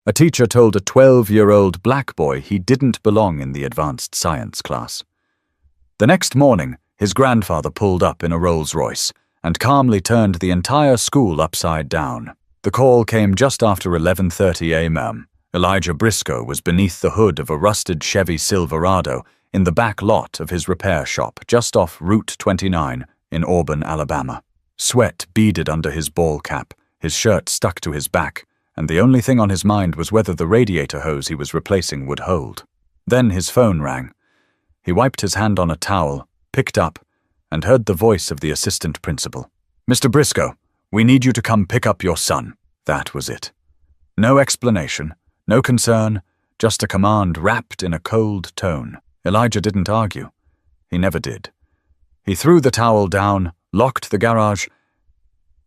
A teacher told a 12-year-old black boy he didn't belong in the advanced science class. The next morning, his grandfather pulled up in a Rolls-Royce and calmly turned the entire school upside down. The call came just after 11:30 a.m. Elijah Briscoe was beneath the hood of a rusted Chevy Silverado in the back lot of his repair shop just off Route 29 in Auburn, Alabama. Sweat beaded under his ball cap, his shirt stuck to his back, and the only thing on his mind was whether the radiator hose he was replacing would hold. Then his phone rang. He wiped his hand on a towel, picked up, and heard the voice of the assistant principal. "Mr. Briscoe, we need you to come pick up your son." That was it. No explanation, no concern, just a command wrapped in a cold tone. Elijah didn't argue. He never did. He threw the towel down, locked the garage,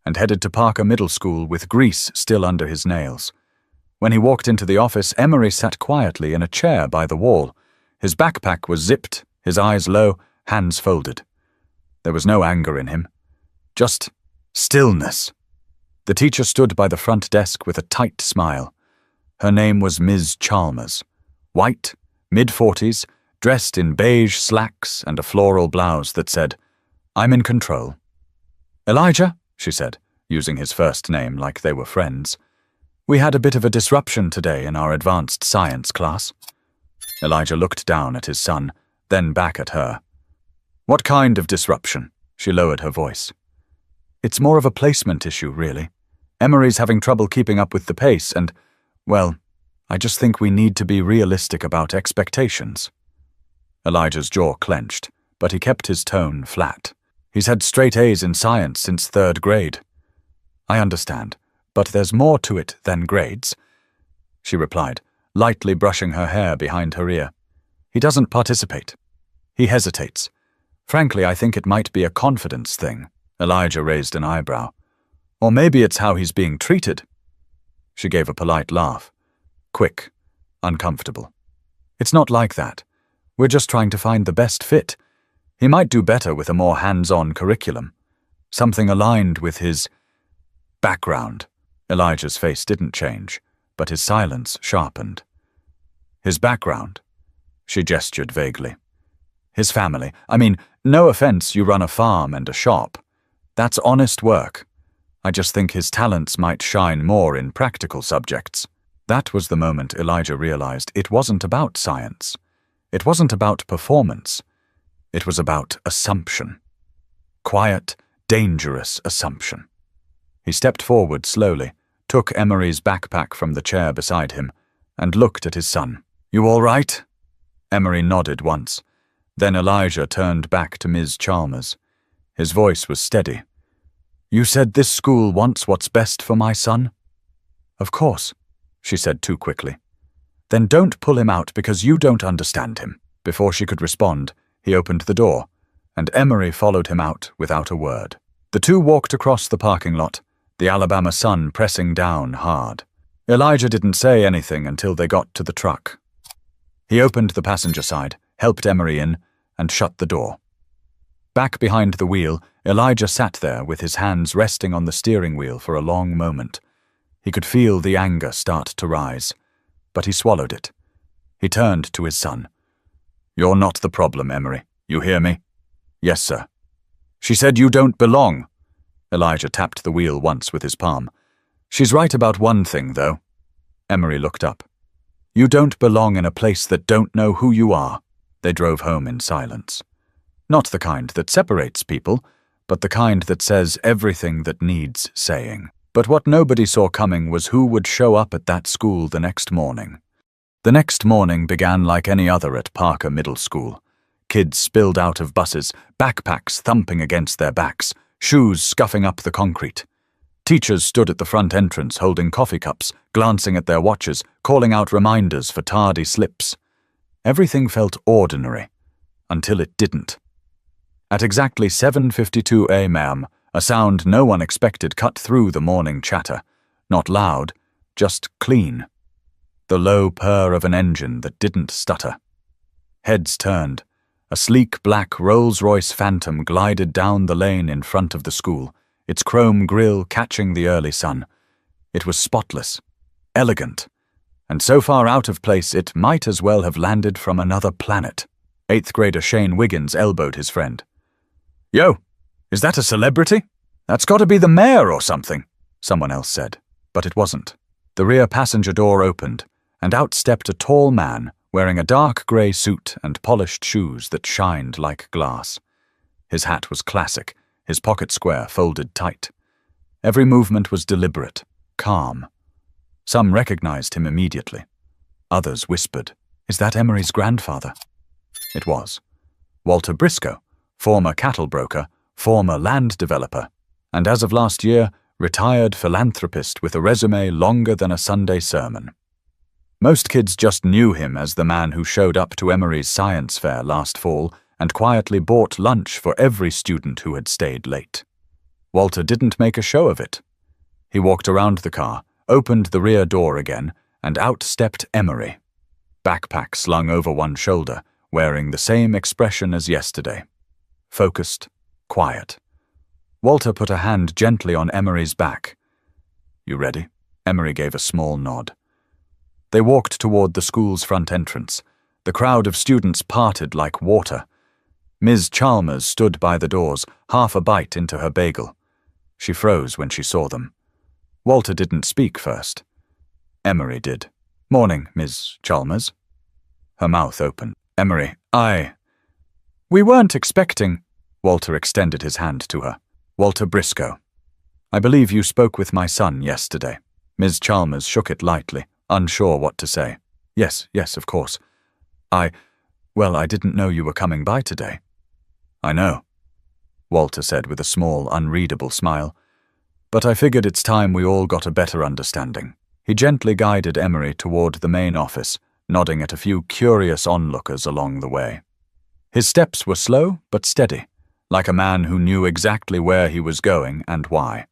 and headed to Parker Middle School with grease still under his nails. When he walked into the office, Emery sat quietly in a chair by the wall. His backpack was zipped, his eyes low, hands folded. There was no anger in him, just stillness. The teacher stood by the front desk with a tight smile. Her name was Ms. Chalmers. White, mid-40s, dressed in beige slacks and a floral blouse that said, "I'm in control." "Elijah," she said, using his first name like they were friends, "we had a bit of a disruption today in our advanced science class." Elijah looked down at his son, then back at her. "What kind of disruption?" She lowered her voice. "It's more of a placement issue, really. Emery's having trouble keeping up with the pace and, well, I just think we need to be realistic about expectations." Elijah's jaw clenched, but he kept his tone flat. He's had straight A's in science since 3rd grade. "I understand, but there's more to it than grades," she replied, lightly brushing her hair behind her ear. "He doesn't participate. He hesitates. Frankly, I think it might be a confidence thing." Elijah raised an eyebrow. "Or maybe it's how he's being treated." She gave a polite laugh. Quick, uncomfortable. "It's not like that. We're just trying to find the best fit. He might do better with a more hands-on curriculum. Something aligned with his background." Elijah's face didn't change, but his silence sharpened. "His background?" She gestured vaguely. "His family. I mean, no offense, you run a farm and a shop. That's honest work. I just think his talents might shine more in practical subjects." That was the moment Elijah realized it wasn't about science. It wasn't about performance. It was about assumption. Quiet, dangerous assumption. He stepped forward slowly, took Emery's backpack from the chair beside him, and looked at his son. "You all right?" Emery nodded once. Then Elijah turned back to Ms. Chalmers. His voice was steady. "You said this school wants what's best for my son?" "Of course," she said too quickly. "Then don't pull him out because you don't understand him." Before she could respond, he opened the door, and Emery followed him out without a word. The two walked across the parking lot, the Alabama sun pressing down hard. Elijah didn't say anything until they got to the truck. He opened the passenger side, helped Emery in, and shut the door. Back behind the wheel, Elijah sat there with his hands resting on the steering wheel for a long moment. He could feel the anger start to rise, but he swallowed it. He turned to his son. "You're not the problem, Emery. You hear me?" "Yes, sir." "She said you don't belong." Elijah tapped the wheel once with his palm. "She's right about one thing, though." Emery looked up. "You don't belong in a place that don't know who you are." They drove home in silence. Not the kind that separates people, but the kind that says everything that needs saying. But what nobody saw coming was who would show up at that school the next morning. The next morning began like any other at Parker Middle School. Kids spilled out of buses, backpacks thumping against their backs, shoes scuffing up the concrete. Teachers stood at the front entrance holding coffee cups, glancing at their watches, calling out reminders for tardy slips. Everything felt ordinary, until it didn't. At exactly 7:52 a.m., a sound no one expected cut through the morning chatter. Not loud, just clean. The low purr of an engine that didn't stutter. Heads turned. A sleek black Rolls-Royce Phantom glided down the lane in front of the school, its chrome grille catching the early sun. It was spotless, elegant, and so far out of place it might as well have landed from another planet. 8th grader Shane Wiggins elbowed his friend. "Yo, is that a celebrity? That's got to be the mayor or something," someone else said, but it wasn't. The rear passenger door opened, and out stepped a tall man wearing a dark grey suit and polished shoes that shined like glass. His hat was classic, his pocket square folded tight. Every movement was deliberate, calm. Some recognized him immediately. Others whispered, "Is that Emery's grandfather?" It was. Walter Briscoe, former cattle broker, former land developer, and as of last year, retired philanthropist with a resume longer than a Sunday sermon. Most kids just knew him as the man who showed up to Emery's science fair last fall and quietly bought lunch for every student who had stayed late. Walter didn't make a show of it. He walked around the car, opened the rear door again, and out stepped Emery, backpack slung over one shoulder, wearing the same expression as yesterday. Focused, quiet. Walter put a hand gently on Emery's back. "You ready?" Emery gave a small nod. They walked toward the school's front entrance. The crowd of students parted like water. Ms. Chalmers stood by the doors, half a bite into her bagel. She froze when she saw them. Walter didn't speak first. Emery did. "Morning, Ms. Chalmers." Her mouth opened. "Emery, We weren't expecting—" Walter extended his hand to her. "Walter Briscoe. I believe you spoke with my son yesterday." Ms. Chalmers shook it lightly, unsure what to say. Yes, of course. I didn't know you were coming by today." "I know," Walter said with a small, unreadable smile. "But I figured it's time we all got a better understanding." He gently guided Emery toward the main office, nodding at a few curious onlookers along the way. His steps were slow but steady, like a man who knew exactly where he was going and why.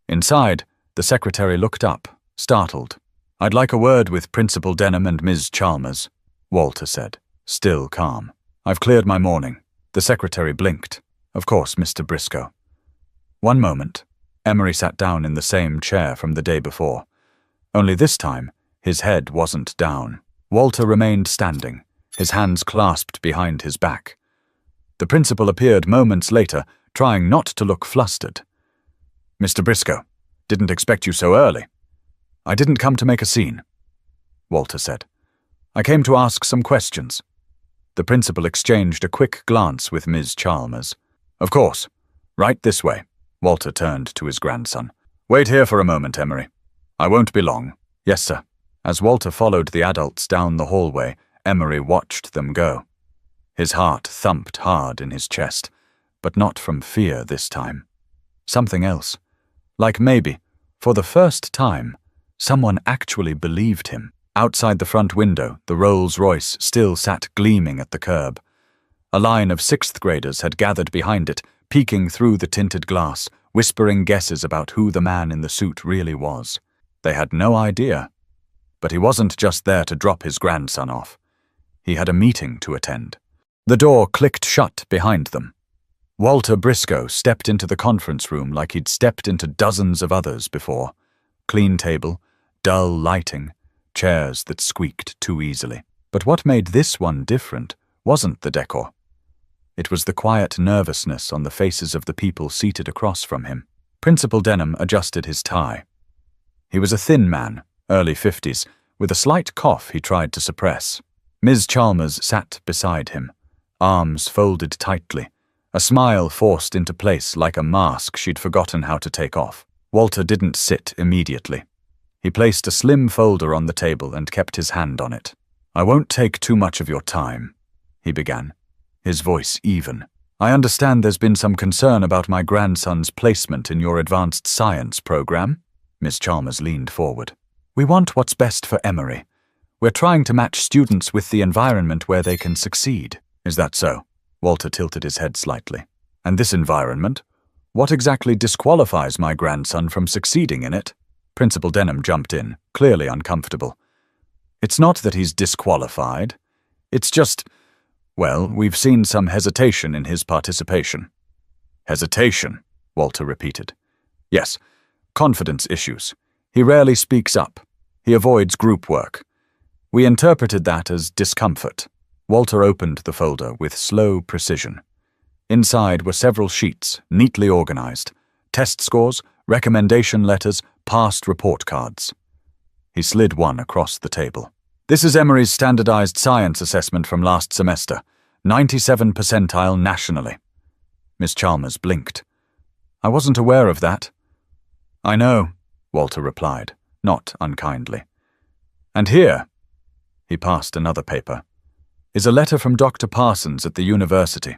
Inside, the secretary looked up, startled. "I'd like a word with Principal Denham and Ms. Chalmers," Walter said, still calm. "I've cleared my morning." The secretary blinked. "Of course, Mr. Briscoe." "One moment." Emery sat down in the same chair from the day before. Only this time, his head wasn't down. Walter remained standing, his hands clasped behind his back. The principal appeared moments later, trying not to look flustered. "Mr. Briscoe, didn't expect you so early." "I didn't come to make a scene," Walter said. "I came to ask some questions." The principal exchanged a quick glance with Ms. Chalmers. "Of course. Right this way." Walter turned to his grandson. "Wait here for a moment, Emery. I won't be long." "Yes, sir." As Walter followed the adults down the hallway, Emery watched them go. His heart thumped hard in his chest, but not from fear this time. Something else. Like maybe, for the first time, someone actually believed him. Outside the front window, the Rolls-Royce still sat gleaming at the curb. A line of 6th graders had gathered behind it, peeking through the tinted glass, whispering guesses about who the man in the suit really was. They had no idea. But he wasn't just there to drop his grandson off. He had a meeting to attend. The door clicked shut behind them. Walter Briscoe stepped into the conference room like he'd stepped into dozens of others before. Clean table, dull lighting, chairs that squeaked too easily. But what made this one different wasn't the decor. It was the quiet nervousness on the faces of the people seated across from him. Principal Denham adjusted his tie. He was a thin man, early 50s, with a slight cough he tried to suppress. Ms. Chalmers sat beside him, arms folded tightly, a smile forced into place like a mask she'd forgotten how to take off. Walter didn't sit immediately. He placed a slim folder on the table and kept his hand on it. "I won't take too much of your time," he began, his voice even. "I understand there's been some concern about my grandson's placement in your advanced science program." Miss Chalmers leaned forward. "We want what's best for Emery. We're trying to match students with the environment where they can succeed." "Is that so?" Walter tilted his head slightly. "And this environment? What exactly disqualifies my grandson from succeeding in it?" Principal Denham jumped in, clearly uncomfortable. "It's not that he's disqualified. It's just, well, we've seen some hesitation in his participation." "Hesitation?" Walter repeated. "Yes, confidence issues. He rarely speaks up. He avoids group work. We interpreted that as discomfort. Walter opened the folder with slow precision. Inside were several sheets, neatly organized. Test scores, recommendation letters, past report cards. He slid one across the table. This is Emory's standardized science assessment from last semester. 97 percentile nationally. Miss Chalmers blinked. I wasn't aware of that. I know, Walter replied, not unkindly. And here, he passed another paper, is a letter from Dr. Parsons at the university.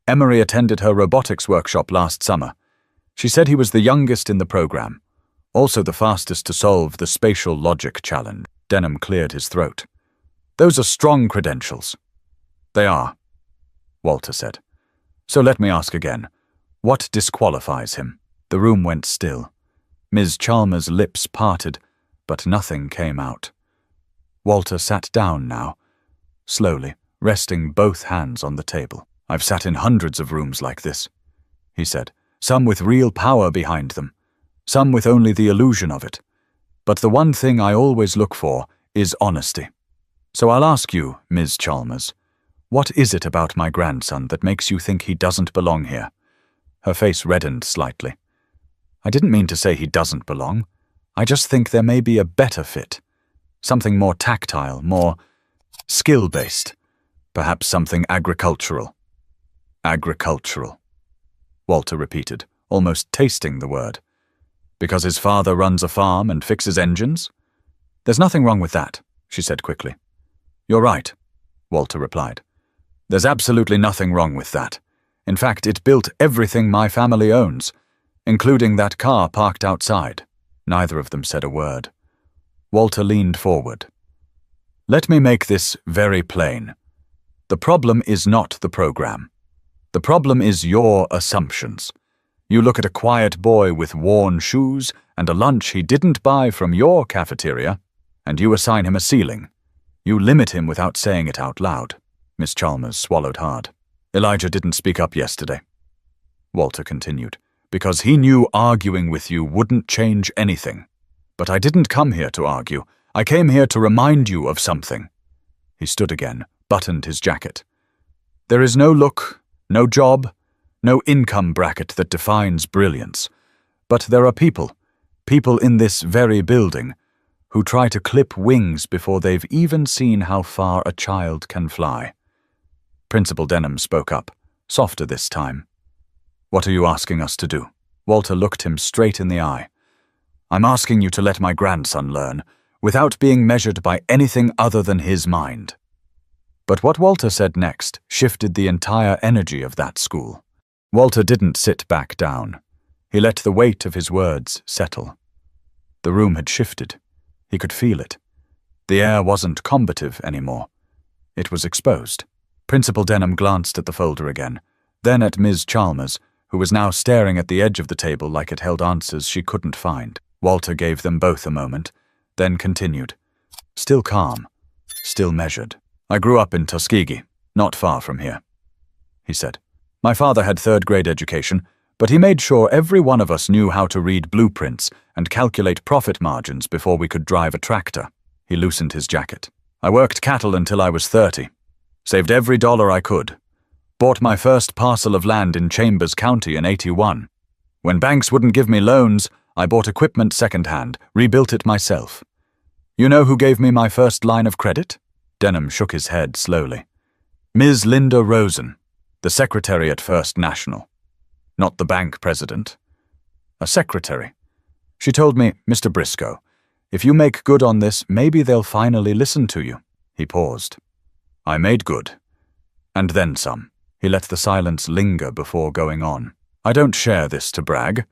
Emory attended her robotics workshop last summer. She said he was the youngest in the program, also the fastest to solve the spatial logic challenge. Denham cleared his throat. Those are strong credentials. They are, Walter said. So let me ask again. What disqualifies him? The room went still. Ms. Chalmers' lips parted, but nothing came out. Walter sat down now, slowly, resting both hands on the table. I've sat in hundreds of rooms like this, he said, some with real power behind them, some with only the illusion of it. But the one thing I always look for is honesty. So I'll ask you, Ms. Chalmers, what is it about my grandson that makes you think he doesn't belong here? Her face reddened slightly. I didn't mean to say he doesn't belong. I just think there may be a better fit. Something more tactile, more skill-based. Perhaps something agricultural. Agricultural, Walter repeated, almost tasting the word. Because his father runs a farm and fixes engines? There's nothing wrong with that, she said quickly. You're right, Walter replied. There's absolutely nothing wrong with that. In fact, it built everything my family owns, including that car parked outside. Neither of them said a word. Walter leaned forward. Let me make this very plain. The problem is not the program. The problem is your assumptions. You look at a quiet boy with worn shoes and a lunch he didn't buy from your cafeteria, and you assign him a ceiling. You limit him without saying it out loud. Miss Chalmers swallowed hard. Elijah didn't speak up yesterday, Walter continued, because he knew arguing with you wouldn't change anything. But I didn't come here to argue. I came here to remind you of something. He stood again, buttoned his jacket. There is no look, no job, no income bracket that defines brilliance. But there are people in this very building, who try to clip wings before they've even seen how far a child can fly. Principal Denham spoke up, softer this time. What are you asking us to do? Walter looked him straight in the eye. I'm asking you to let my grandson learn, without being measured by anything other than his mind. But what Walter said next shifted the entire energy of that school. Walter didn't sit back down. He let the weight of his words settle. The room had shifted. He could feel it. The air wasn't combative anymore. It was exposed. Principal Denham glanced at the folder again, then at Ms. Chalmers, who was now staring at the edge of the table like it held answers she couldn't find. Walter gave them both a moment, then continued. Still calm, still measured. I grew up in Tuskegee, not far from here, he said. My father had third-grade education, but he made sure every one of us knew how to read blueprints and calculate profit margins before we could drive a tractor. He loosened his jacket. I worked cattle until I was 30. Saved every dollar I could. Bought my first parcel of land in Chambers County in '81. When banks wouldn't give me loans, I bought equipment secondhand, rebuilt it myself. You know who gave me my first line of credit? Denham shook his head slowly. Ms. Linda Rosen, the secretary at First National. Not the bank president. A secretary. She told me, Mr. Briscoe, if you make good on this, maybe they'll finally listen to you. He paused. I made good. And then some. He let the silence linger before going on. I don't share this to brag.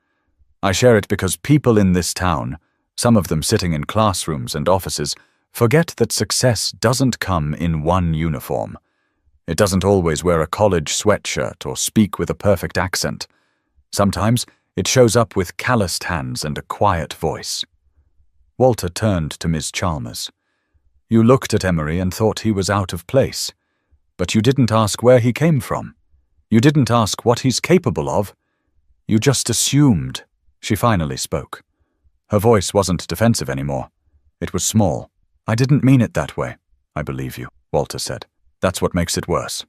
I share it because people in this town, some of them sitting in classrooms and offices, forget that success doesn't come in one uniform. It doesn't always wear a college sweatshirt or speak with a perfect accent. Sometimes it shows up with calloused hands and a quiet voice. Walter turned to Miss Chalmers. You looked at Emory and thought he was out of place. But you didn't ask where he came from. You didn't ask what he's capable of. You just assumed. She finally spoke. Her voice wasn't defensive anymore. It was small. I didn't mean it that way. I believe you, Walter said. That's what makes it worse.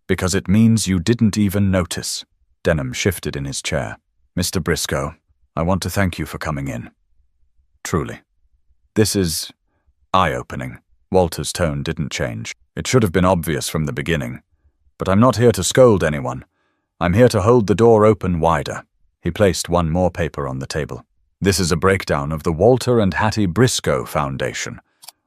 Because it means you didn't even notice. Denham shifted in his chair. Mr. Briscoe, I want to thank you for coming in. Truly. This is eye-opening. Walter's tone didn't change. It should have been obvious from the beginning. But I'm not here to scold anyone. I'm here to hold the door open wider. He placed one more paper on the table. This is a breakdown of the Walter and Hattie Briscoe Foundation.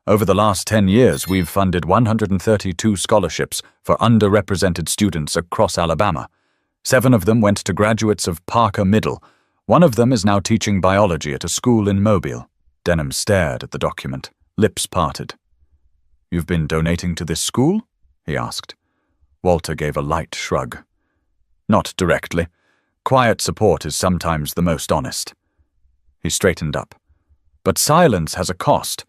Over the last 10 years, we've funded 132 scholarships for underrepresented students across Alabama. 7 of them went to graduates of Parker Middle. One of them is now teaching biology at a school in Mobile. Denham stared at the document, lips parted. You've been donating to this school? He asked. Walter gave a light shrug. Not directly. Quiet support is sometimes the most honest. He straightened up. But silence has a cost.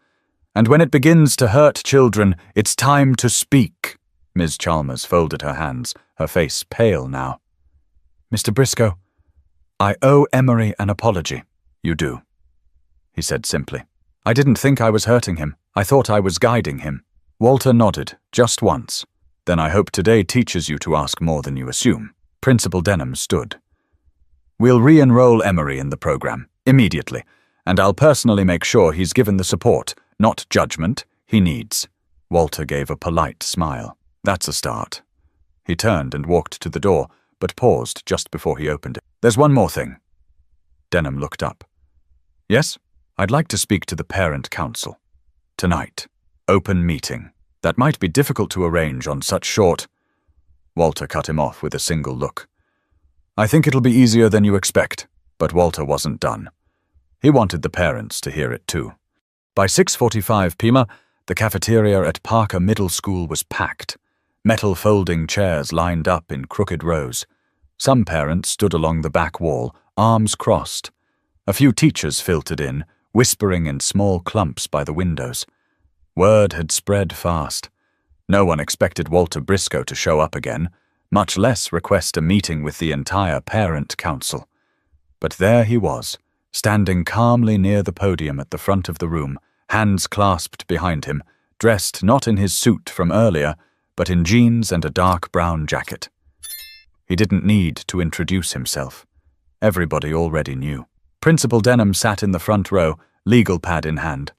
And when it begins to hurt children, it's time to speak. Ms. Chalmers folded her hands, her face pale now. Mr. Briscoe, I owe Emery an apology. You do, he said simply. I didn't think I was hurting him. I thought I was guiding him. Walter nodded, just once. Then I hope today teaches you to ask more than you assume. Principal Denham stood. We'll re-enroll Emery in the program, immediately, and I'll personally make sure he's given the support, not judgment, he needs. Walter gave a polite smile. That's a start. He turned and walked to the door, but paused just before he opened it. There's one more thing. Denham looked up. Yes? I'd like to speak to the parent council. Tonight. Open meeting. That might be difficult to arrange on such short... Walter cut him off with a single look. I think it'll be easier than you expect, but Walter wasn't done. He wanted the parents to hear it too. By 6:45 p.m., the cafeteria at Parker Middle School was packed. Metal folding chairs lined up in crooked rows. Some parents stood along the back wall, arms crossed. A few teachers filtered in, whispering in small clumps by the windows. Word had spread fast. No one expected Walter Briscoe to show up again, much less request a meeting with the entire parent council. But there he was, standing calmly near the podium at the front of the room, hands clasped behind him, dressed not in his suit from earlier, but in jeans and a dark brown jacket. He didn't need to introduce himself. Everybody already knew. Principal Denham sat in the front row, legal pad in hand.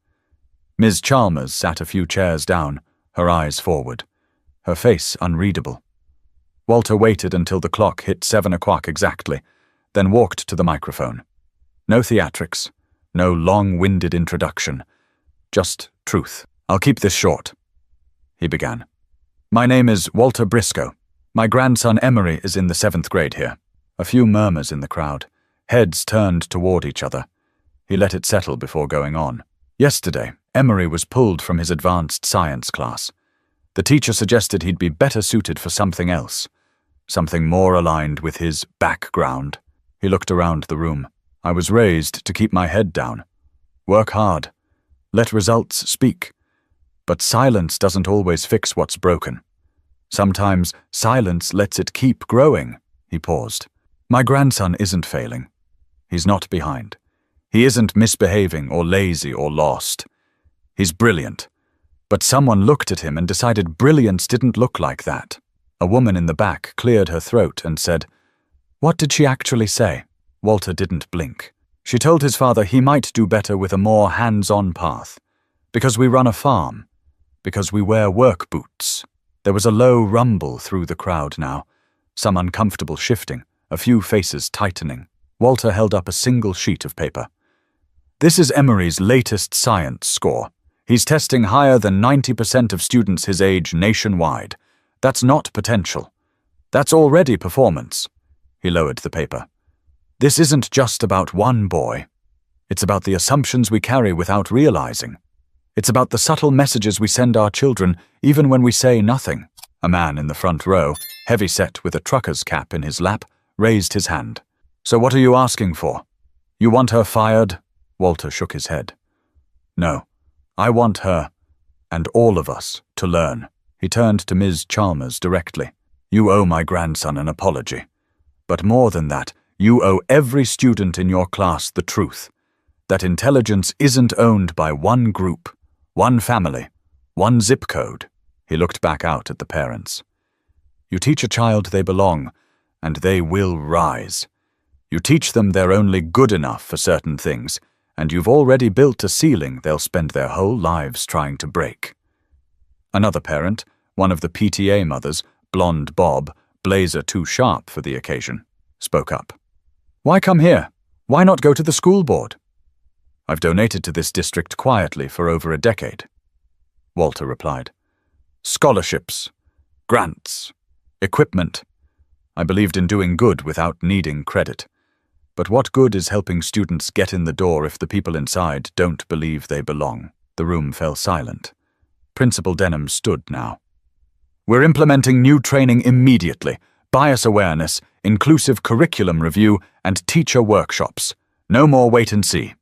Ms. Chalmers sat a few chairs down, her eyes forward, her face unreadable. Walter waited until the clock hit 7 o'clock exactly, then walked to the microphone. No theatrics, no long-winded introduction, just truth. I'll keep this short. He began. My name is Walter Briscoe. My grandson Emery is in the 7th grade here. A few murmurs in the crowd. Heads turned toward each other. He let it settle before going on. Yesterday, Emery was pulled from his advanced science class. The teacher suggested he'd be better suited for something else, something more aligned with his background. He looked around the room. I was raised to keep my head down. Work hard. Let results speak. But silence doesn't always fix what's broken. Sometimes silence lets it keep growing. He paused. My grandson isn't failing. He's not behind. He isn't misbehaving or lazy or lost. He's brilliant. But someone looked at him and decided brilliance didn't look like that. A woman in the back cleared her throat and said, What did she actually say? Walter didn't blink. She told his father he might do better with a more hands-on path. Because we run a farm. Because we wear work boots. There was a low rumble through the crowd now, some uncomfortable shifting, a few faces tightening. Walter held up a single sheet of paper. This is Emery's latest science score. He's testing higher than 90% of students his age nationwide. That's not potential. That's already performance. He lowered the paper. This isn't just about one boy. It's about the assumptions we carry without realizing. It's about the subtle messages we send our children, even when we say nothing. A man in the front row, heavy-set with a trucker's cap in his lap, raised his hand. So what are you asking for? You want her fired? Walter shook his head. No, I want her, and all of us, to learn. He turned to Ms. Chalmers directly. You owe my grandson an apology. But more than that, you owe every student in your class the truth. that intelligence isn't owned by one group, one family, one zip code. He looked back out at the parents. You teach a child they belong, and they will rise. You teach them they're only good enough for certain things, and you've already built a ceiling they'll spend their whole lives trying to break. Another parent, one of the PTA mothers, blonde Bob, blazer too sharp for the occasion, spoke up. Why come here? Why not go to the school board? I've donated to this district quietly for over a decade. Walter replied. Scholarships, grants, equipment. I believed in doing good without needing credit. But what good is helping students get in the door if the people inside don't believe they belong? The room fell silent. Principal Denham stood now. We're implementing new training immediately. Bias awareness, inclusive curriculum review, and teacher workshops. No more wait and see.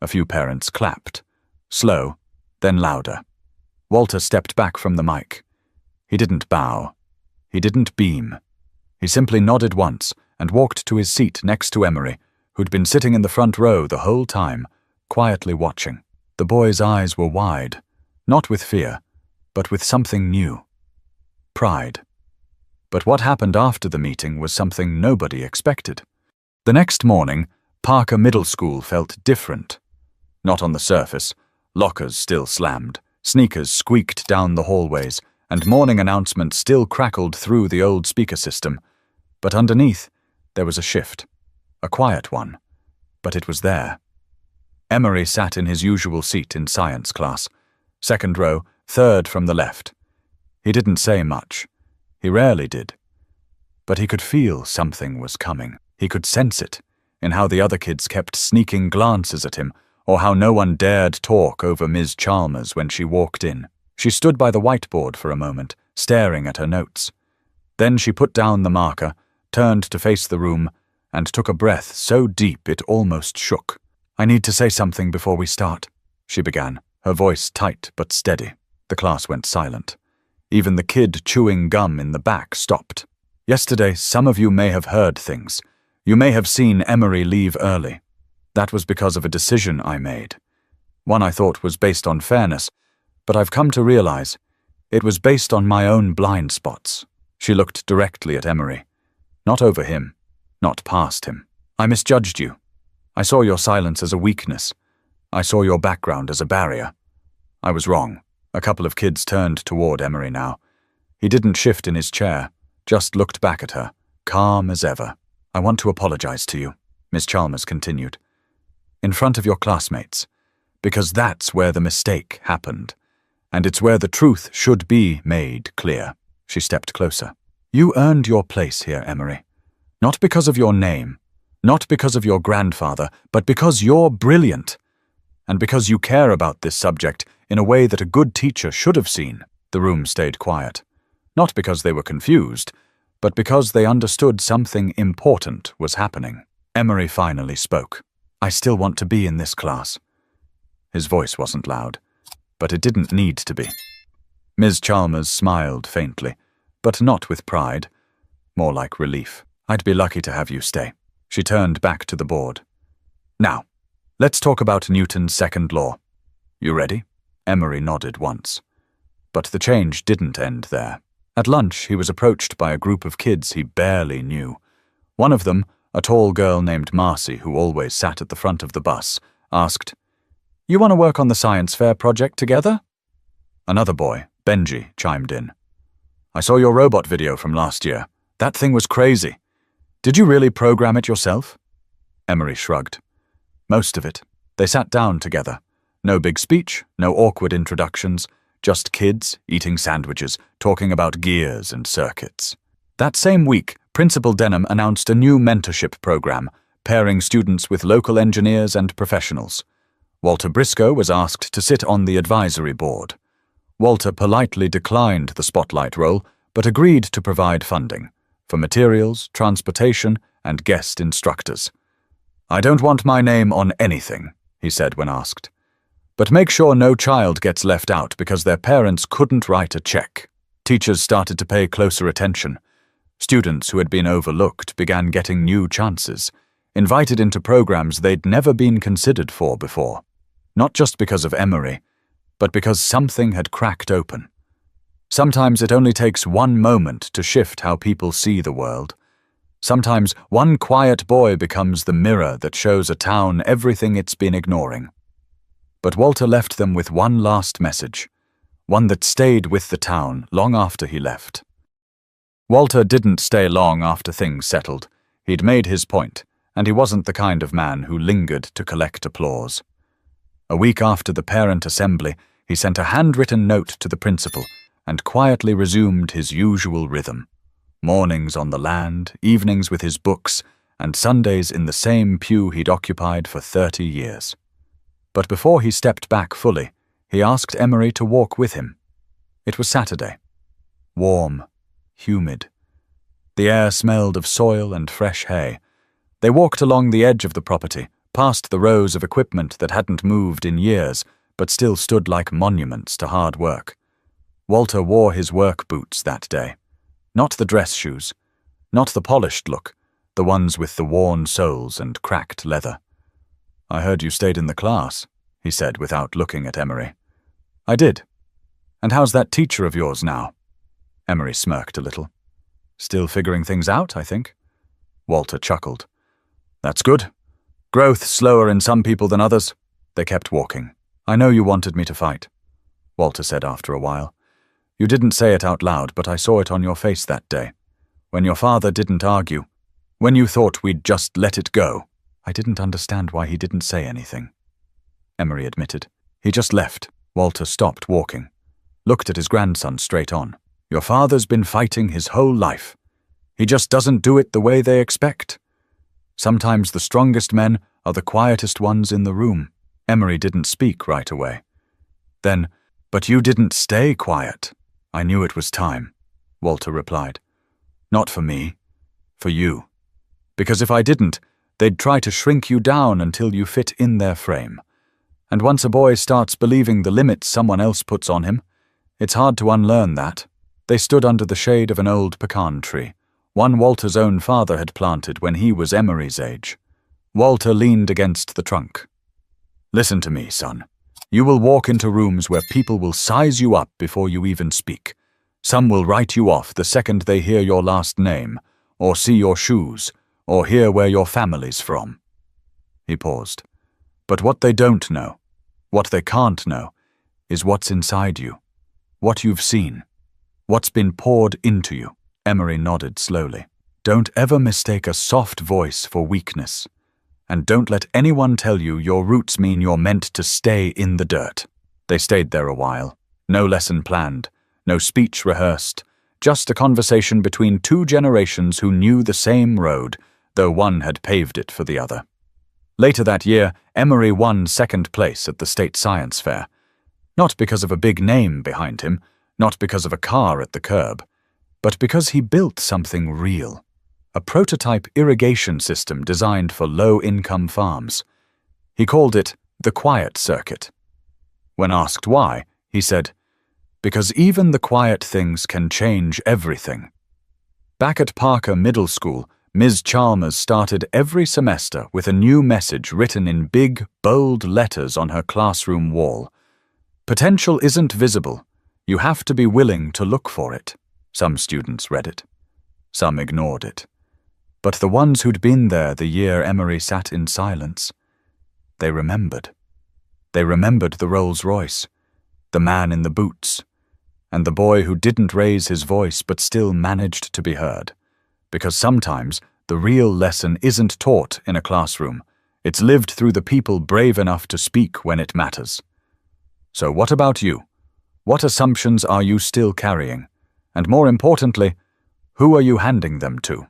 A few parents clapped. Slow, then louder. Walter stepped back from the mic. He didn't bow. He didn't beam. He simply nodded once and walked to his seat next to Emery, who'd been sitting in the front row the whole time, quietly watching. The boy's eyes were wide, not with fear, but with something new. Pride. But what happened after the meeting was something nobody expected. The next morning, Parker Middle School felt different. Not on the surface. Lockers still slammed, sneakers squeaked down the hallways, and morning announcements still crackled through the old speaker system. But underneath, there was a shift. A quiet one. But it was there. Emery sat in his usual seat in science class. Second row, third from the left. He didn't say much. He rarely did. But he could feel something was coming. He could sense it, in how the other kids kept sneaking glances at him, or how no one dared talk over Ms. Chalmers when she walked in. She stood by the whiteboard for a moment, staring at her notes. Then she put down the marker, turned to face the room, and took a breath so deep it almost shook. I need to say something before we start, she began, her voice tight but steady. The class went silent. Even the kid chewing gum in the back stopped. Yesterday, some of you may have heard things. You may have seen Emery leave early. That was because of a decision I made. One I thought was based on fairness, but I've come to realize it was based on my own blind spots. She looked directly at Emery. Not over him, not past him. I misjudged you. I saw your silence as a weakness. I saw your background as a barrier. I was wrong. A couple of kids turned toward Emery now. He didn't shift in his chair, just looked back at her, calm as ever. I want to apologize to you, Miss Chalmers continued. In front of your classmates, because that's where the mistake happened, and it's where the truth should be made clear. She stepped closer. You earned your place here, Emery. Not because of your name, not because of your grandfather, but because you're brilliant, and because you care about this subject in a way that a good teacher should have seen. The room stayed quiet. Not because they were confused, but because they understood something important was happening. Emery finally spoke. I still want to be in this class. His voice wasn't loud, but it didn't need to be. Ms. Chalmers smiled faintly, but not with pride, more like relief. I'd be lucky to have you stay. She turned back to the board. Now, let's talk about Newton's second law. You ready? Emery nodded once. But the change didn't end there. At lunch, he was approached by a group of kids he barely knew. One of them, a tall girl named Marcy, who always sat at the front of the bus, asked, You want to work on the science fair project together? Another boy, Benji, chimed in. I saw your robot video from last year. That thing was crazy. Did you really program it yourself? Emery shrugged. Most of it. They sat down together. No big speech, no awkward introductions, just kids eating sandwiches, talking about gears and circuits. That same week, Principal Denham announced a new mentorship program, pairing students with local engineers and professionals. Walter Briscoe was asked to sit on the advisory board. Walter politely declined the spotlight role, but agreed to provide funding for materials, transportation, and guest instructors. I don't want my name on anything, he said when asked. But make sure no child gets left out because their parents couldn't write a check. Teachers started to pay closer attention. Students who had been overlooked began getting new chances. invited into programs they'd never been considered for before. Not just because of Emery, but because something had cracked open. Sometimes it only takes one moment to shift how people see the world. Sometimes one quiet boy becomes the mirror that shows a town everything it's been ignoring. But Walter left them with one last message, one that stayed with the town long after he left. Walter didn't stay long after things settled. He'd made his point, and he wasn't the kind of man who lingered to collect applause. A week after the parent assembly, he sent a handwritten note to the principal and quietly resumed his usual rhythm. Mornings on the land, evenings with his books, and Sundays in the same pew he'd occupied for 30 years. But before he stepped back fully, he asked Emery to walk with him. It was Saturday. Warm, humid. The air smelled of soil and fresh hay. They walked along the edge of the property, past the rows of equipment that hadn't moved in years, but still stood like monuments to hard work. Walter wore his work boots that day. Not the dress shoes, not the polished look, the ones with the worn soles and cracked leather. "I heard you stayed in the class," he said without looking at Emery. "I did. And how's that teacher of yours now?" Emery smirked a little. "Still figuring things out, I think." Walter chuckled. "That's good. Growth slower in some people than others." They kept walking. "I know you wanted me to fight," Walter said after a while. "You didn't say it out loud, but I saw it on your face that day. When your father didn't argue. When you thought we'd just let it go." "I didn't understand why he didn't say anything," Emery admitted. "He just left." Walter stopped walking, looked at his grandson straight on. "Your father's been fighting his whole life. He just doesn't do it the way they expect. Sometimes the strongest men are the quietest ones in the room." Emery didn't speak right away. Then, "But you didn't stay quiet." "I knew it was time," Walter replied. "Not for me, for you. Because if I didn't, they'd try to shrink you down until you fit in their frame. And once a boy starts believing the limits someone else puts on him, it's hard to unlearn that." They stood under the shade of an old pecan tree, one Walter's own father had planted when he was Emery's age. Walter leaned against the trunk. "Listen to me, son. You will walk into rooms where people will size you up before you even speak. Some will write you off the second they hear your last name, or see your shoes, or hear where your family's from." He paused. "But what they don't know, what they can't know, is what's inside you, what you've seen, what's been poured into you." Emery nodded slowly. "Don't ever mistake a soft voice for weakness. And don't let anyone tell you your roots mean you're meant to stay in the dirt." They stayed there a while. No lesson planned, no speech rehearsed, just a conversation between two generations who knew the same road, though one had paved it for the other. Later that year, Emery won second place at the state science fair. Not because of a big name behind him, not because of a car at the curb, but because he built something real. A prototype irrigation system designed for low-income farms. He called it the quiet circuit. When asked why, he said, "Because even the quiet things can change everything." Back at Parker Middle School, Ms. Chalmers started every semester with a new message written in big, bold letters on her classroom wall. "Potential isn't visible. You have to be willing to look for it." Some students read it. Some ignored it. But the ones who'd been there the year Emery sat in silence, they remembered. They remembered the Rolls Royce, the man in the boots, and the boy who didn't raise his voice but still managed to be heard. Because sometimes the real lesson isn't taught in a classroom. It's lived through the people brave enough to speak when it matters. So what about you? What assumptions are you still carrying? And more importantly, who are you handing them to?